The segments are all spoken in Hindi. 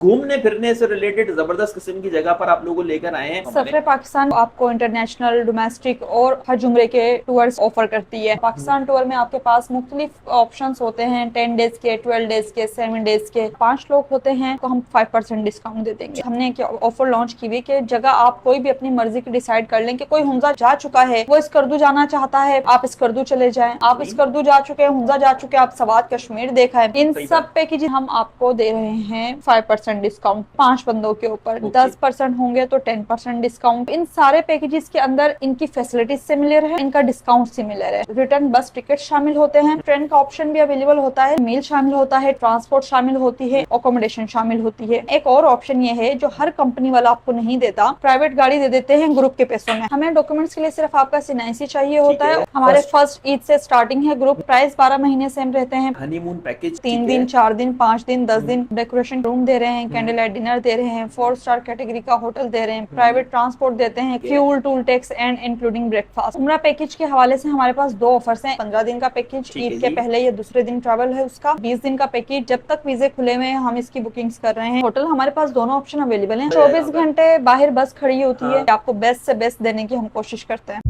घूमने फिरने से रिलेटेड जबरदस्त किस्म की जगह पर आप लोगों को लेकर आए हैं। सफरे पाकिस्तान आपको इंटरनेशनल, डोमेस्टिक और हज उम्रे के टूर्स ऑफर करती है। पाकिस्तान टूर में आपके पास मुख्तलिफ ऑप्शंस होते हैं, 10 डेज के, 12 डेज के, 7 डेज के। 5 लोग होते हैं तो हम 5% डिस्काउंट दे देंगे। हमने एक ऑफर लॉन्च की हुई कि जगह आप कोई भी अपनी मर्जी की डिसाइड कर लें कि कोई हुंजा जा चुका है, वो स्कर्दू जाना चाहता है, आप स्कर्दू चले जाएं। आप स्कर्दू जा चुके हैं, हुंजा जा चुके हैं, आप सवात कश्मीर देखा है, इन सब पैकेज हम आपको दे रहे हैं 5% डिस्काउंट 5 बंदों के ऊपर। 10% होंगे तो 10% डिस्काउंट। इन सारे पैकेजेस के अंदर इनकी फैसिलिटीज सिमिलर है, इनका डिस्काउंट सिमिलर है। रिटर्न बस टिकट शामिल होते हैं, ट्रेन का ऑप्शन भी अवेलेबल होता है, मील शामिल होता है, ट्रांसपोर्ट शामिल होती है, अकोमोडेशन शामिल होती है। एक और ऑप्शन ये है जो हर कंपनी वाला आपको नहीं देता, प्राइवेट गाड़ी दे देते हैं ग्रुप के पैसों में। हमें डॉक्यूमेंट्स के लिए सिर्फ आपका सिनाइसी चाहिए होता है। हमारे फर्स्ट ईद से स्टार्टिंग है। ग्रुप प्राइस 12 महीने सेम रहते हैं। हनीमून पैकेज 3 दिन, 4 दिन, 5 दिन, 10 दिन डेकोरेशन रूम दे रहे हैं, कैंडल लाइट डिनर दे रहे हैं, 4 स्टार कैटेगरी का होटल दे रहे हैं, प्राइवेट ट्रांसपोर्ट देते हैं, fuel, toll tax and including breakfast. उम्रा पैकेज के हवाले से हमारे पास 2 ऑफर्स हैं। 15 दिन का पैकेज ईद के पहले या दूसरे दिन ट्रैवल है उसका। 20 दिन का पैकेज जब तक वीजे खुले हुए हैं हम इसकी बुकिंग्स कर रहे हैं। होटल हमारे पास दोनों ऑप्शन अवेलेबल हैं। 24 घंटे बाहर बस खड़ी होती है। आपको बेस्ट से बेस्ट देने की हम कोशिश करते हैं।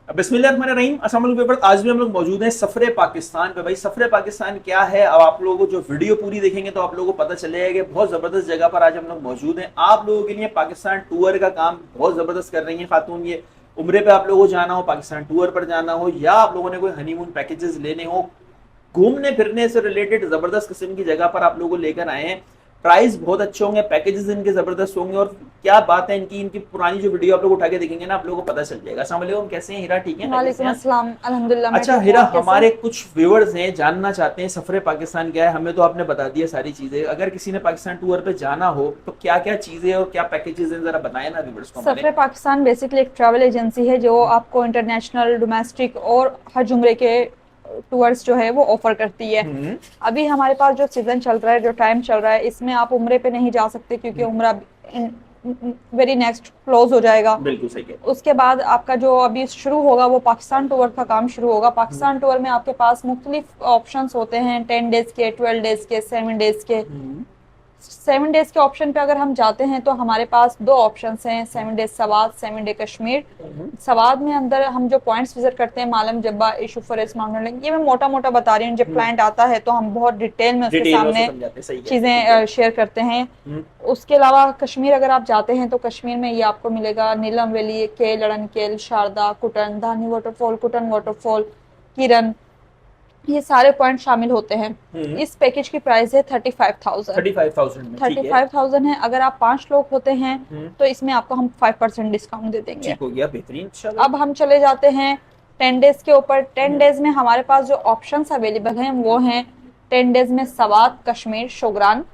बिस्मिल्लाहिर्रहमानिर्रहीम, अस्सलाम वालेकुम। आज भी हम लोग मौजूद हैं सफरे पाकिस्तान पे। भाई सफरे पाकिस्तान क्या है, अब आप लोगों को जो वीडियो पूरी देखेंगे तो आप लोगों को पता चलेगा कि बहुत जबरदस्त जगह पर आज हम लोग मौजूद हैं। आप लोगों के लिए पाकिस्तान टूर का काम बहुत जबरदस्त कर रही है खातून। ये उम्रे पे आप लोगों को जाना हो, पाकिस्तान टूर पर जाना हो, या आप लोगों ने कोई हनीमून पैकेजेस लेने हो, घूमने फिरने से रिलेटेड जबरदस्त किस्म की जगह पर आप लोगों को लेकर आए हैं। प्राइस बहुत अच्छे होंगे, पैकेजेस इनके जबरदस्त होंगे, और क्या बात है इनकी पुरानी जो वीडियो आप लोग उठा के देखेंगे ना, आप लोगों को पता चल जाएगा। अस्सलाम वालेकुम, कैसे हैं हीरा? ठीक है, वालेकुम अस्सलाम, अल्हम्दुलिल्लाह मैं अच्छा ठीक हूँ। हीरा, आप कैसे हमारे हैं? कुछ व्यूअर्स हैं, जानना चाहते हैं सफरे पाकिस्तान क्या है। हमें तो आपने बता दिया सारी चीजें। अगर किसी ने पाकिस्तान टूर पे जाना हो तो क्या क्या चीजें और क्या पैकेजेस हैं, जरा बताएं ना व्यूअर्स को सफरे हमारे। पाकिस्तान बेसिकली एक ट्रैवल एजेंसी है जो आपको इंटरनेशनल, डोमेस्टिक और हज उम्रे के टूर्स जो है वो ऑफर करती है। अभी हमारे पास जो सीजन चल रहा है, जो टाइम चल रहा है, इसमें आप उम्रे पे नहीं जा सकते क्योंकि उम्रा वेरी नेक्स्ट क्लोज हो जाएगा। बिल्कुल सही है। उसके बाद आपका जो अभी शुरू होगा वो पाकिस्तान टूर का काम शुरू होगा। पाकिस्तान टूर में आपके पास मुख्तलिफ ऑप्शंस होते हैं, 10 डेज के, 12 डेज के, 7 डेज के। 7 डेज के ऑप्शन पे अगर हम जाते हैं तो हमारे पास 2 ऑप्शंस हैं, 7 डेज सवात, 7 डे कश्मीर। सवात में अंदर हम जो पॉइंट्स विजिट करते हैं, मालम जब्बा, इशू फॉरेस्ट, माउंटेन, ये मैं मोटा मोटा बता रही हूँ। जब क्लाइंट आता है तो हम बहुत डिटेल में उसके सामने चीजें शेयर करते हैं। उसके अलावा कश्मीर अगर आप जाते हैं तो कश्मीर में ये आपको मिलेगा नीलम वैली, के लड़नकेल, शारदा, कुटन, धानी वाटरफॉल, कुटन वाटरफॉल, किरण, ये सारे पॉइंट शामिल होते हैं। इस पैकेज की प्राइस है 35,000। 35,000 है। अगर आप 5 लोग होते हैं तो इसमें आपको हम 5% डिस्काउंट दे देंगे। ठीक हो गया, बेहतरीन। अब हम चले जाते हैं 10 डेज के ऊपर। 10 डेज में हमारे पास जो ऑप्शंस अवेलेबल हैं वो हैं 10 डेज में सवात, कश्मीर, शोगरान।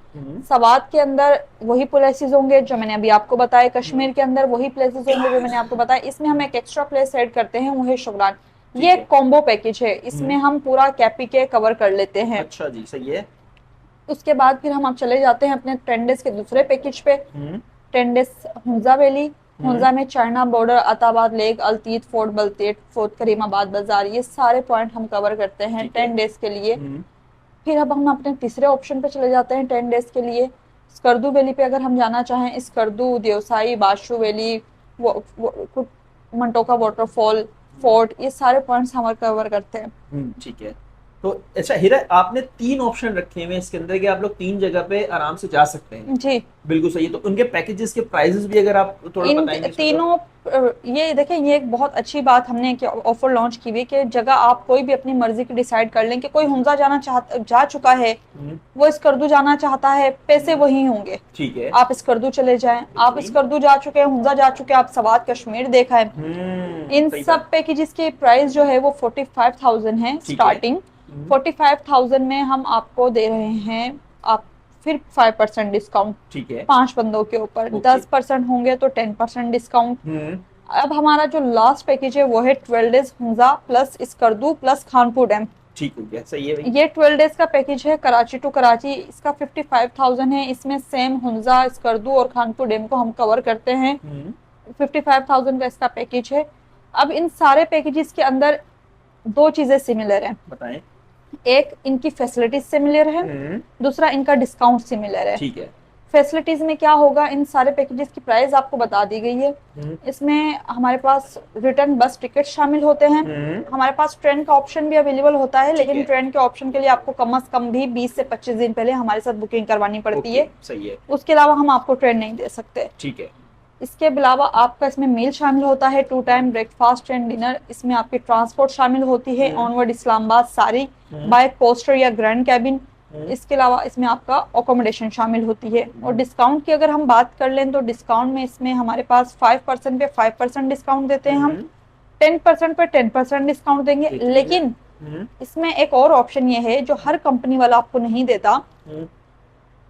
सवात के अंदर वही प्लेसेस होंगे जो मैंने अभी आपको बताया, कश्मीर के अंदर वही प्लेसेस होंगे जो मैंने आपको बताया। इसमें हम एक एक्स्ट्रा प्लेस ऐड करते हैं, वो है शोगरान। ये एक कॉम्बो पैकेज है, इसमें हम पूरा कैपी के कवर कर लेते हैं। अच्छा जी, सही है। उसके बाद फिर हम चले जाते हैं अपने 10 डेज के दूसरे पैकेज पे। 10 डेज हुंजा वैली। हुंजा में China border, Attabad lake, Altit fort, Baltit fort, Karimabad बाजार, ये सारे पॉइंट हम कवर करते हैं 10 डेज के लिए। फिर अब हम अपने तीसरे ऑप्शन पे चले जाते हैं 10 डेज के लिए। स्कर्दू वैली पे अगर हम जाना चाहें, Skardu, Deosai, बाशु valley, मंटोका waterfall, fort, ये सारे पॉइंट्स हम कवर करते हैं। ठीक है। तो अच्छा हीरा, आपने 3 ऑप्शन रखे हुए हैं इसके अंदर कि आप लोग 3 जगह पे आराम से जा सकते हैं। जी बिल्कुल सही है। तो उनके पैकेजेस के प्राइसेस भी अगर आप थोड़ा इन बताएंगे इसमें तीनों ये देखें, ये एक बहुत अच्छी बात हमने ऑफर लॉन्च की हुई कि जगह आप कोई भी अपनी मर्जी की डिसाइड कर लें कि कोई हुंजा जा चुका है, वो स्कर्दू जाना चाहता है, पैसे वही होंगे। ठीक है। आप स्कर्दू चले जाएं, आप स्कर्दू जा चुके हैं, हुंजा जा चुके हैं, आप सवात कश्मीर देखा है। इन सब पैकेजेस की प्राइस जो है वो 45,000 है स्टार्टिंग। 45,000 में हम आपको दे रहे हैं आप फिर 5% डिस्काउंट। ठीक है। 5 बंदों के ऊपर 10% होंगे तो 10% डिस्काउंट। अब हमारा जो लास्ट पैकेज है वो है 12 days Hunza plus Skardu plus Khanpur dam. ठीक हो गया, सही है भाई। ये 12 डेज का पैकेज है कराची टू कराची। इसका 55,000 है। इसमें सेम हुंजा, स्कर्दू और खानपुर डैम को हम कवर करते हैं। 55,000 का इसका पैकेज है। अब इन सारे पैकेजेस के अंदर दो चीजें सिमिलर है। बताएं। एक, इनकी फैसिलिटीज सिमिलर है, दूसरा इनका डिस्काउंट सिमिलर है। ठीक है। फैसिलिटीज में क्या होगा, इन सारे पैकेजेस की प्राइस आपको बता दी गई है। इसमें हमारे पास रिटर्न बस टिकट शामिल होते हैं। हमारे पास ट्रेन का ऑप्शन भी अवेलेबल होता है, लेकिन ट्रेन के ऑप्शन के लिए आपको कम से कम भी 20 से 25 दिन पहले हमारे साथ बुकिंग करवानी पड़ती है। सही है। उसके अलावा हम आपको ट्रेन नहीं दे सकते। ठीक है। इसके अलावा आपका इसमें मील शामिल होता है, 2 टाइम ब्रेकफास्ट एंड डिनर। इसमें आपकी ट्रांसपोर्ट शामिल होती है, ऑनवर्ड इस्लामाबाद सारी बाय कोस्टर या ग्रैंड कैबिन। इसके अलावा इसमें आपका अकोमोडेशन शामिल होती है। और डिस्काउंट की अगर हम बात कर लें तो डिस्काउंट में इसमें हमारे पास 5% पे 5% डिस्काउंट देते हैं हम, 10% पे 10% डिस्काउंट देंगे। लेकिन इसमें एक और ऑप्शन ये है जो हर कंपनी वाला आपको नहीं देता।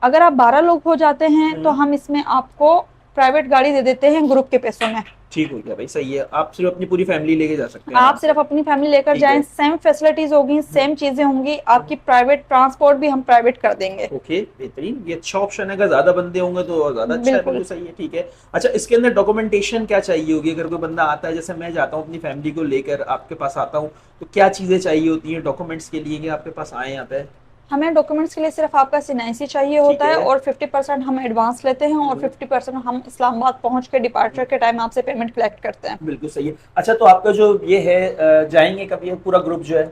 अगर आप 12 लोग हो जाते हैं तो हम इसमें आपको प्राइवेट गाड़ी दे देते हैं ग्रुप के पैसों में। ठीक हो गया भाई, सही है। आप सिर्फ अपनी पूरी फैमिली लेके जा सकते हैं। आप सिर्फ अपनी फैमिली लेकर जाएं, सेम फैसिलिटीज होगी, सेम चीजें होंगी। आपकी प्राइवेट ट्रांसपोर्ट भी हम प्राइवेट कर देंगे। ओके, बेहतरीन। ये अच्छा ऑप्शन है। अगर ज्यादा बंदे होंगे तो ज्यादा अच्छा है। बिल्कुल सही है। ठीक है। अच्छा, इसके अंदर डॉक्यूमेंटेशन क्या चाहिए होगी? अगर कोई बंदा आता है, जैसे मैं जाता हूँ अपनी फैमिली को लेकर आपके पास आता हूँ, तो क्या चीजें चाहिए होती हैं डॉक्यूमेंट्स के लिए कि आपके पास आए यहाँ पे? हमें डॉक्यूमेंट्स के लिए सिर्फ आपका एनआईसी चाहिए होता है और 50% हम एडवांस लेते हैं और 50% हम इस्लामाबाद पहुंच के डिपार्चर के टाइम आपसे पेमेंट कलेक्ट करते हैं। बिल्कुल सही है। अच्छा, तो आपका जो ये है जाएंगे कब ये पूरा ग्रुप जो है?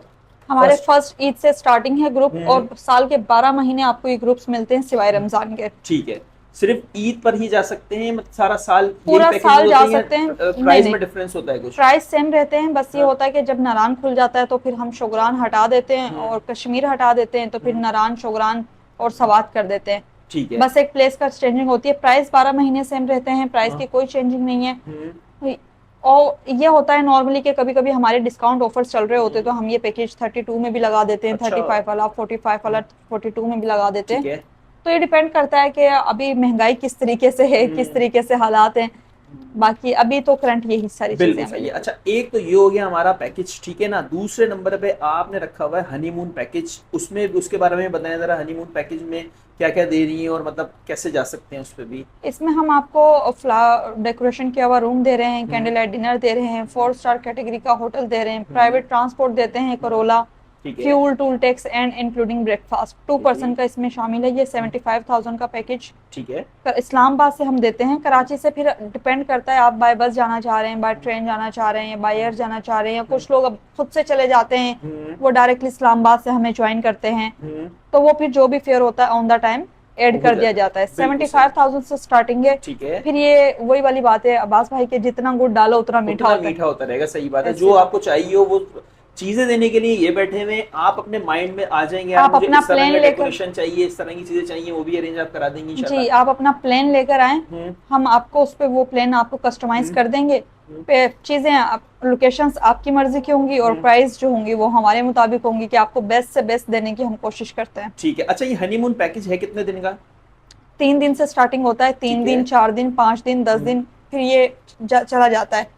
हमारे फर्स्ट ईद से स्टार्टिंग है ग्रुप और साल के 12 महीने आपको ये ग्रुप्स मिलते हैं सिवाय रमजान के। ठीक है। सिर्फ ईद पर ही जा सकते हैं? मतलब सारा साल पूरा साल जा सकते हैं। प्राइस में डिफरेंस होता है कुछ? प्राइस सेम रहते हैं, बस ये होता है कि जब नारान खुल जाता है तो फिर हम शोगरान हटा देते हैं और कश्मीर हटा देते हैं, तो फिर नारान, शोगरान और सवात कर देते हैं। ठीक है। बस एक प्लेस का चेंजिंग होती है। प्राइस 12 महीने सेम रहते हैं, प्राइस की कोई चेंजिंग नहीं है। और ये होता है नॉर्मली कि कभी कभी हमारे डिस्काउंट ऑफर्स चल रहे होते हैं तो हम ये पैकेज 32 में भी लगा देते हैं। 35 वाला, 45 वाला 42 में भी लगा देते हैं। तो ये डिपेंड करता है कि अभी महंगाई किस तरीके से है, किस तरीके से हालात हैं। बाकी अभी तो करंट यही सारी चीजें हैं। अच्छा, एक तो ये हो गया हमारा पैकेज, ठीक है ना। दूसरे नंबर पे आपने रखा हुआ है हनीमून पैकेज। उसमें उसके बारे में बताएं जरा, हनीमून पैकेज में क्या क्या दे रही है और मतलब कैसे जा सकते हैं उस पे भी? इसमें हम आपको डेकोरेशन किया हुआ रूम दे रहे हैं, कैंडल लाइट डिनर दे रहे हैं, 4 स्टार कैटेगरी का होटल दे रहे हैं, प्राइवेट ट्रांसपोर्ट देते हैं, Corolla, fuel, toll tax and including breakfast. 2% का इसमें शामिल है। ये 75,000 का पैकेज। ठीक है। इस्लामाबाद से हम देते हैं। कराची से फिर डिपेंड करता है आप बाय बस जाना चाह रहे हैं, बाय ट्रेन जाना चाह रहे हैं, या बाय एयर जाना चाह रहे हैं, या कुछ लोग अब खुद से चले जाते हैं, वो डायरेक्टली इस्लामाबाद से हमें ज्वाइन करते हैं। तो वो फिर जो भी फेयर होता है ऑन द टाइम ऐड कर दिया जाता है। 75,000 से स्टार्टिंग है। ठीक है। फिर ये वही वाली बात है अब्बास भाई के, जितना गुड़ डालो उतना मीठा होता रहेगा। सही बात है। जो आपको चाहिए हो वो चीजें देने के लिए ये बैठे हुए, आप अपने माइंड में आ जाएंगे, आप अपना प्लान लेकर, डेकोरेशन चाहिए, इस तरह की चीजें चाहिए, वो भी अरेंज आप करा देंगे इंशाल्लाह। जी, आप अपना प्लान लेकर आए, हम आपको उस पे वो प्लान आपको कस्टमाइज कर देंगे। चीजें लोकेशंस आपकी मर्जी की होंगी और प्राइस जो होंगी वो हमारे मुताबिक होंगी कि आपको बेस्ट से बेस्ट देने की हम कोशिश करते हैं। ठीक है। अच्छा, ये हनीमून पैकेज है कितने दिन का? 3 दिन से स्टार्टिंग होता है। 3 दिन, 4 दिन, 5 दिन, 10 दिन, फिर ये चला जाता है।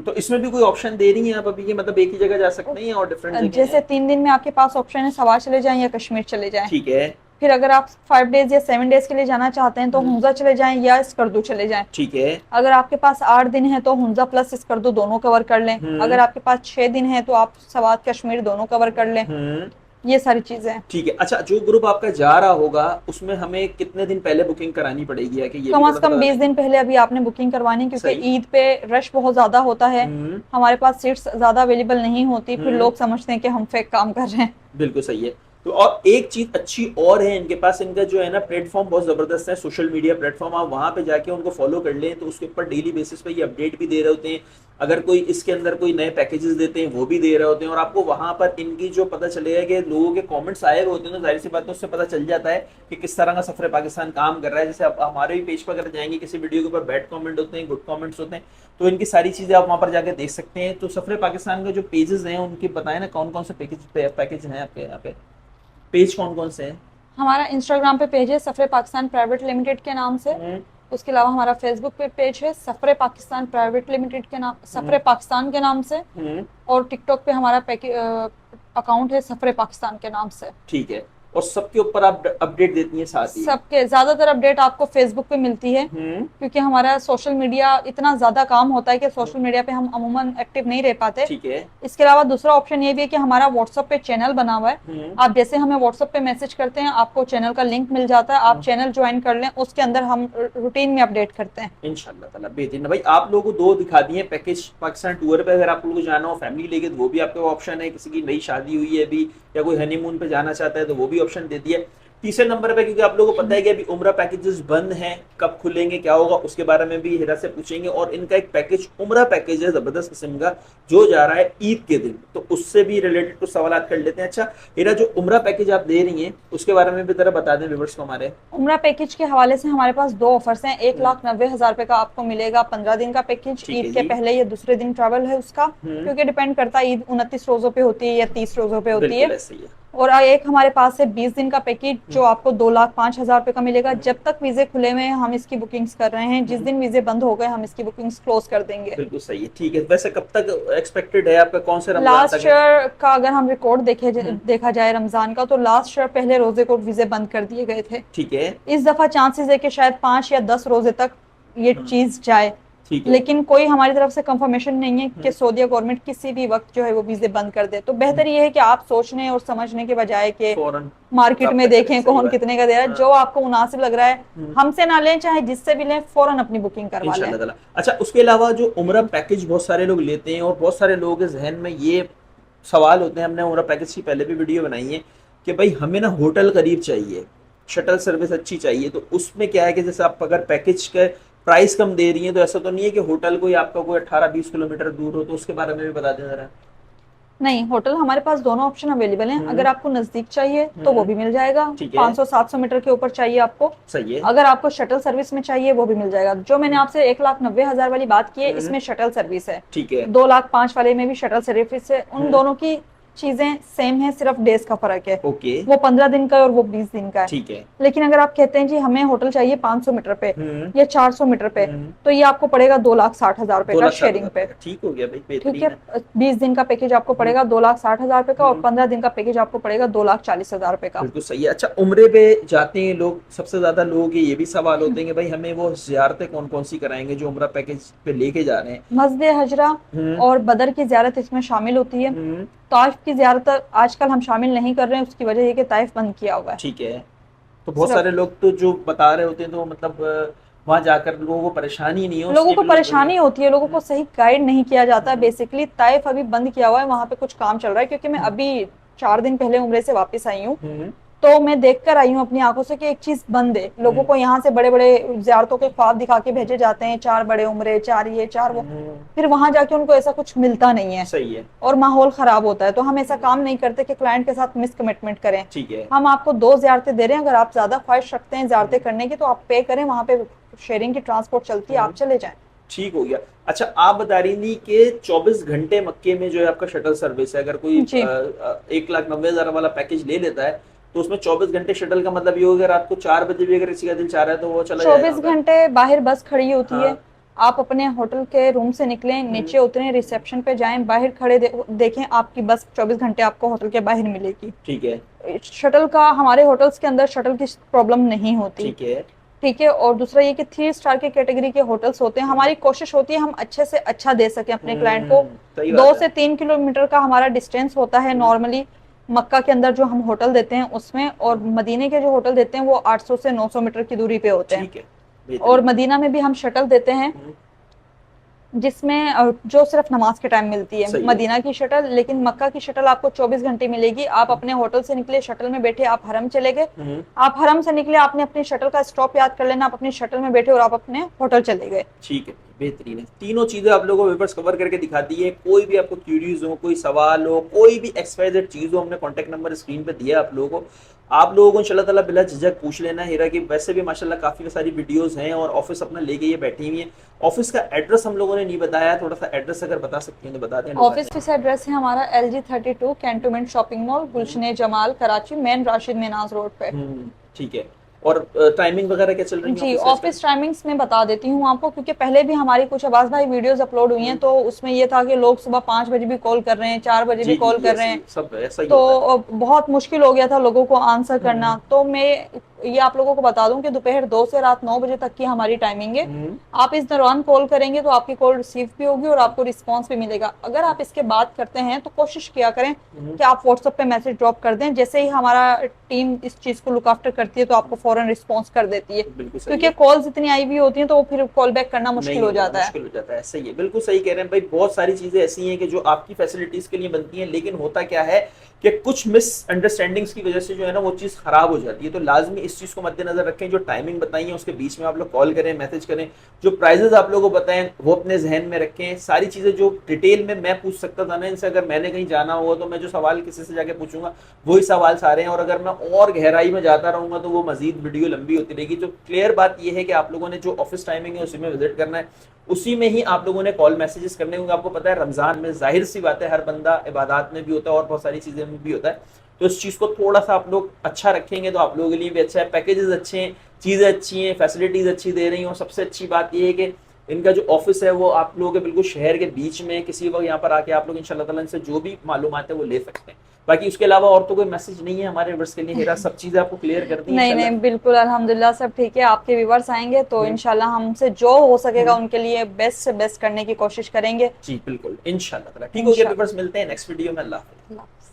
तो इसमें भी कोई ऑप्शन दे रही हैं आप अभी, मतलब एक ही जगह जा सकते हैं और डिफरेंट जगह? जैसे 3 दिन में आपके पास ऑप्शन है सवार चले जाएं या कश्मीर चले जाएं। ठीक है। फिर अगर आप 5 डेज या 7 डेज के लिए जाना चाहते हैं तो हुंजा चले जाएं या स्कर्दू चले जाएं। ठीक है। अगर आपके पास 8 दिन है तो हुंजा प्लस स्कर्दू दोनों कवर कर लें। अगर आपके पास 6 दिन है तो आप सवात कश्मीर दोनों कवर कर लें। ये सारी चीजें। ठीक है। अच्छा, जो ग्रुप आपका जा रहा होगा उसमें हमें कितने दिन पहले बुकिंग करानी पड़ेगी? है कि ये कम से कम 20 दिन पहले अभी आपने बुकिंग करवानी, क्योंकि ईद पे रश बहुत ज्यादा होता है, हमारे पास सीट्स ज्यादा अवेलेबल नहीं होती, फिर लोग समझते हैं कि हम फेक काम कर रहे हैं। बिल्कुल सही है। तो और एक चीज अच्छी और है इनके पास, इनका जो है ना प्लेटफॉर्म बहुत जबरदस्त है, सोशल मीडिया प्लेटफॉर्म। आप वहां पे जाके उनको फॉलो कर लें तो उसके ऊपर डेली बेसिस पे ये अपडेट भी दे रहे होते हैं। अगर कोई इसके अंदर कोई नए पैकेजेस देते हैं वो भी दे रहे होते हैं, और आपको वहां पर इनकी जो पता चलेगा कि लोगों के कमेंट्स आए हुए होते हैं, तो जाहिर सी बात है उससे पता चल जाता है कि किस तरह का सफर पाकिस्तान काम कर रहा है। जैसे आप हमारे भी पेज पर अगर जाएंगे, किसी वीडियो के ऊपर बैड कमेंट होते हैं, गुड कमेंट्स होते हैं, तो इनकी सारी चीजें आप वहां पर जाकर देख सकते हैं। तो सफर पाकिस्तान के जो पेजेस हैं उनके बताएं ना कौन कौन से पैकेज हैं आपके यहाँ पे, पेज कौन कौन से हैं? हमारा इंस्टाग्राम पे पेज है सफरे पाकिस्तान प्राइवेट लिमिटेड के नाम से। उसके अलावा हमारा फेसबुक पे पेज है सफरे पाकिस्तान प्राइवेट लिमिटेड के नाम, सफरे पाकिस्तान के नाम से। और टिकटॉक पे हमारा अकाउंट है सफरे पाकिस्तान के नाम से। ठीक है। और सबके ऊपर आप अपडेट देती हैं साथ ही? सबके ज्यादातर अपडेट आपको फेसबुक पे मिलती है, क्योंकि हमारा सोशल मीडिया इतना ज्यादा काम होता है कि सोशल मीडिया पे हम अमूमन एक्टिव नहीं रह पाते। ठीक है। इसके अलावा दूसरा ऑप्शन ये भी है कि हमारा व्हाट्सएप पे चैनल बना हुआ है। आप जैसे हमें व्हाट्सएप पे मैसेज करते हैं, आपको चैनल का लिंक मिल जाता है, आप चैनल ज्वाइन कर लें, उसके अंदर हम रूटीन में अपडेट करते हैं। इंशाल्लाह ताला बेहतरीन। भाई आप लोगों को दो दिखा दिए पैकेज पाकिस्तान टूर पे, अगर आप लोगों को जाना हो फैमिली लेके तो वो भी आपके ऑप्शन है, किसी की नई शादी हुई है अभी या कोई हनीमून पे जाना चाहता है तो वो भी ऑप्शन दे दिया। तीसरे नंबर पे, क्योंकि आप लोगों को पता है कि अभी उम्रा पैकेजेस बंद हैं, कब खुलेंगे क्या होगा उसके बारे में भी हिरा से पूछेंगे, और इनका एक पैकेज उम्रा पैकेज है जबरदस्त किस्म का जो जा रहा है ईद के दिन, तो उससे भी रिलेटेड कुछ सवाल कर लेते हैं। अच्छा हिरा, जो उम्रा पैकेज आप दे रही हैं उसके बारे में भी जरा बता दें व्यूअर्स को हमारे। उम्रा पैकेज के हवाले से हमारे पास दो ऑफर्स हैं। 1,90,000 रुपए का आपको मिलेगा 15 दिन का पैकेज, ठीक है ईद के जी। पहले या दूसरे दिन ट्रैवल है उसका, क्योंकि डिपेंड करता है ईद 29 रोजों पे होती है या 30 रोजों पे होती बिल्कुल है। ऐसे ही है। और एक हमारे पास है 20 दिन का पैकेज जो आपको 2,05,000 रुपए का मिलेगा। जब तक वीजे खुले हुए हैं हम इसकी बुकिंग्स कर रहे हैं, जिस दिन वीजे बंद हो गए हम इसकी बुकिंग्स क्लोज कर देंगे। बिल्कुल सही है। ठीक है, वैसे कब तक एक्सपेक्टेड है आपका, कौन से रमजान लास्ट तक है? ईयर का अगर हम रिकॉर्ड देखा जाए रमजान का, तो लास्ट ईयर पहले रोजे को वीजे बंद कर दिए गए थे। ठीक है। इस दफा चांसेस है कि शायद 5 या 10 रोजे तक ये चीज जाए, ठीक है। लेकिन कोई हमारी तरफ से कंफर्मेशन नहीं है कि सऊदी गवर्नमेंट किसी भी वक्त जो है वो वीजे बंद कर दे। तो बेहतर ये है कि आप सोचने और समझने के बजाय कि फौरन मार्केट में देखें सही कौन बात। कितने का दे रहा है, जो आपको मुनासिब लग रहा है हमसे ना लें चाहे जिससे भी लें, फौरन अपनी बुकिंग करवा लें। इंशाल्लाह ताला। अच्छा उसके अलावा जो उम्रा पैकेज बहुत सारे लोग लेते हैं और बहुत सारे लोगों के जहन में ये सवाल होते हैं, हमने उम्रा पैकेज की पहले भी वीडियो बनाई है कि भाई हमें ना होटल करीब चाहिए, शटल सर्विस अच्छी चाहिए, तो उसमें क्या है कि जैसे आप अगर पैकेज के प्राइस कम दे रही हैं तो ऐसा तो नहीं है कि होटल कोई आपका कोई 18-20 किलोमीटर दूर हो, तो उसके बारे में भी बता दें जरा। नहीं, होटल हमारे पास दोनों ऑप्शन अवेलेबल हैं। अगर आपको नजदीक चाहिए तो वो भी मिल जाएगा, ठीक है। 500-700 मीटर के ऊपर चाहिए आपको, सही है। अगर आपको शटल सर्विस में चाहिए वो भी मिल जाएगा। जो मैंने आपसे 1,90,000 वाली बात की है इसमें शटल सर्विस है। ठीक है। 2,05,000 वाले में भी शटल सर्विस है। उन दोनों की चीजें सेम है, सिर्फ डेज का फर्क है। ओके। वो 15 दिन का है और वो 20 दिन का है। ठीक है। लेकिन अगर आप कहते हैं जी हमें होटल चाहिए 500 मीटर पे या 400 मीटर पे, तो ये आपको पड़ेगा 2,60,000 रुपए का शेयरिंग पे। ठीक हो गया भाई, ठीक बेहतरीन है, है। 20 दिन का पैकेज आपको पड़ेगा 2,60,000 रुपए का और 15 दिन का पैकेज आपको पड़ेगा 2,40,000 रुपए का। बिल्कुल सही है। अच्छा उम्रे पे जाते हैं लोग, सबसे ज्यादा लोगों के ये भी सवाल होते हैं कि भाई हमें वो ज़ियारतें कौन कौन सी कराएंगे जो उम्रा पैकेज पे लेके जा रहे हैं? मस्जिद हजरा और बदर की जियारत इसमें शामिल होती है। ताइफ की जियारत आजकल हम शामिल नहीं कर रहे हैं, उसकी वजह ये कि ताइफ बंद किया हुआ है। ठीक है। तो बहुत सारे लोग तो जो बता रहे होते हैं तो मतलब वहां जाकर लोगों को परेशानी नहीं हो, लोगों को परेशानी होती है, लोगों को सही गाइड नहीं किया जाता। बेसिकली ताइफ अभी बंद किया हुआ है, वहां पे कुछ काम चल रहा है, क्योंकि मैं अभी 4 दिन पहले उम्रे से वापस आई हूँ, तो मैं देखकर आई हूँ अपनी आंखों से कि एक चीज बंद है। लोगों को यहाँ से बड़े बड़े जियारतों के ख्वाब दिखा के भेजे जाते हैं, 4 बड़े उम्रे, 4 ये 4 वो, फिर वहां जाके उनको ऐसा कुछ मिलता नहीं है। सही है। और माहौल खराब होता है। तो हम ऐसा काम नहीं करते कि क्लाइंट के साथ मिस कमिटमेंट करें। ठीक है। हम आपको 2 जियारतें दे रहे हैं, अगर आप ज्यादा ख्वाहिश रखते हैं जियारतें करने की तो आप पे करें, वहां पे शेयरिंग की ट्रांसपोर्ट चलती है, आप चले जाएं। ठीक हो गया। अच्छा आप बता रही थी कि 24 घंटे मक्के में जो है आपका शटल सर्विस है, अगर कोई 1,90,000 वाला पैकेज ले लेता है तो उसमें 24 घंटे शटल का मतलब ये होगा रात को 4 बजे भी अगर किसी का दिल चाह रहा है तो वो चला जाएगा? 24 घंटे बाहर बस खड़ी होती है। हाँ। आप अपने होटल के रूम से निकलें, नीचे उतरें, रिसेप्शन पे जाएं, बाहर खड़े देखें, आपकी बस 24 घंटे आपको होटल के बाहर मिलेगी। ठीक है। शटल का हमारे होटल्स के अंदर शटल की प्रॉब्लम नहीं होती। ठीक है। ठीक है। और दूसरा ये कि 3 स्टार के कैटेगरी के होटल्स होते हैं। हमारी कोशिश होती है हम अच्छे से अच्छा दे सकें अपने क्लाइंट को। सही बात 2 है। से 3 किलोमीटर का हमारा डिस्टेंस होता है नॉर्मली मक्का के अंदर जो हम होटल देते हैं उसमें, और मदीने के जो होटल देते हैं वो 800 से 900 मीटर की दूरी पे होते हैं। ठीक है। बेहतरीन। और मदीना में भी हम शटल देते हैं जिसमें जो सिर्फ नमाज के टाइम मिलती है, सही है। मदीना की शटल। लेकिन मक्का की शटल आपको 24 घंटे मिलेगी। आप अपने होटल से निकले, शटल में बैठे, आप हरम चले गए, आप हरम से निकले, आपने अपनी शटल का स्टॉप याद कर लेना, आप अपनी शटल में बैठे और आप अपने होटल चले गए। ठीक है, बेहतरीन है। तीनों चीजें आप लोगों को पेपर्स कवर करके दिखा दी है। कोई भी आपको क्यूरीज हो, कोई सवाल हो, कोई भी XYZ चीज हो, हमने कॉन्टैक्ट नंबर स्क्रीन पे दिया आप लोगों को। आप लोगों को इंशाल्लाह ताला बिला झिझक पूछ लेना हीरा की। वैसे भी माशाल्लाह काफी सारी वीडियोस हैं और ऑफिस अपना लेके ये बैठी हुई है। ऑफिस का एड्रेस हम लोगों ने नहीं बताया, थोड़ा सा एड्रेस अगर बता सकती हैं तो बता दें। ऑफिस एड्रेस है हमारा LG 32 कैंटोनमेंट शॉपिंग मॉल, गुलशन जमाल, कराची, मेन राशिद मेनाज रोड पे। ठीक है। और टाइमिंग वगैरह क्या चल रही है जी, ऑफिस ऑफिस टाइमिंग्स में बता देती हूँ आपको, क्योंकि पहले भी हमारी कुछ अब्बास भाई वीडियोस अपलोड हुई हैं, तो उसमें ये था कि लोग सुबह 5 बजे भी कॉल कर रहे हैं, 4 बजे भी जी जी कॉल जी, कर रहे ऐसे हैं। ही सब ऐसा ही तो होता है। बहुत मुश्किल हो गया था लोगों को आंसर करना। तो मैं ये आप लोगों को बता दूं कि दोपहर 2 से रात 9 बजे तक की हमारी टाइमिंग है। हम्म, आप इस दौरान कॉल करेंगे तो आपकी कॉल रिसीव भी होगी और आपको रिस्पांस भी मिलेगा। अगर आप इसके बाद करते हैं तो कोशिश किया करें कि आप व्हाट्सएप पे मैसेज ड्रॉप कर दें। जैसे ही हमारा टीम इस चीज़ को लुक आफ्टर करती है तो आपको फौरन रिस्पॉन्स कर देती है, बिल्कुल सही क्योंकि है। कॉल्स इतनी आई हुई होती हैं तो फिर कॉल बैक करना मुश्किल नहीं हो होता, जाता है। मुश्किल हो जाता है, सही है, बिल्कुल सही कह रहे हैं भाई। बहुत सारी चीजें ऐसी हैं कि जो आपकी फैसिलिटीज के लिए बनती हैं, लेकिन होता क्या है कि कुछ मिसअंडरस्टैंडिंग्स की वजह से जो है ना वो चीज खराब हो जाती है। तो लाजमी इस चीज को मद्देनजर रखें, जो टाइमिंग बताई है उसके बीच में आप लोग कॉल करें, मैसेज करें। जो प्राइजेस आप लोगों को बताएं वो अपने जहन में रखें। सारी चीजें जो डिटेल में मैं पूछ सकता था ना इनसे, अगर मैंने कहीं जाना हुआ तो मैं जो सवाल किसी से जाके पूछूंगा वही सवाल सारे हैं, और अगर मैं और गहराई में जाता रहूंगा तो वो मजीद वीडियो लंबी होती रहेगी। तो क्लियर बात यह है कि आप लोगों ने जो ऑफिस टाइमिंग है उसी में विजिट करना है, उसी में ही आप लोगों ने कॉल मैसेजेस करने होंगे। आपको पता है रमजान में जाहिर सी बात है हर बंदा इबादत में भी होता है और बहुत सारी चीजें में भी होता है। तो इस चीज को थोड़ा सा आप लोग अच्छा रखेंगे तो आप लोगों के लिए भी अच्छा है। पैकेजेस अच्छे हैं, चीजें अच्छी हैं, फैसिलिटीज अच्छी दे रही हैं। सबसे अच्छी बात यह है कि इनका जो ऑफिस है वो आप लोगों के बिल्कुल शहर के बीच में, किसी वक्त यहाँ पर आके आप लोग इंशाल्लाह ताला इनसे जो भी मालूमात है वो ले सकते हैं। बाकी उसके अलावा और तो कोई मैसेज नहीं है हमारे व्यूअर्स के लिए। हेरा सब चीजें आपको क्लियर कर दी नहीं इंशाल्लाह। नहीं, बिल्कुल अल्हम्दुलिल्लाह सब ठीक है। आपके व्यूवर्स आएंगे तो हम्म, इंशाल्लाह हमसे जो हो सकेगा हम्म, उनके लिए बेस्ट से बेस्ट करने की कोशिश करेंगे। जी बिल्कुल इंशाल्लाह ताला। ठीक हो गया इंशाल्लाह। व्यूअर्स, मिलते हैं नेक्स्ट वीडियो में। अल्लाह हाफिज़। अल्लाह हाफ़िज़।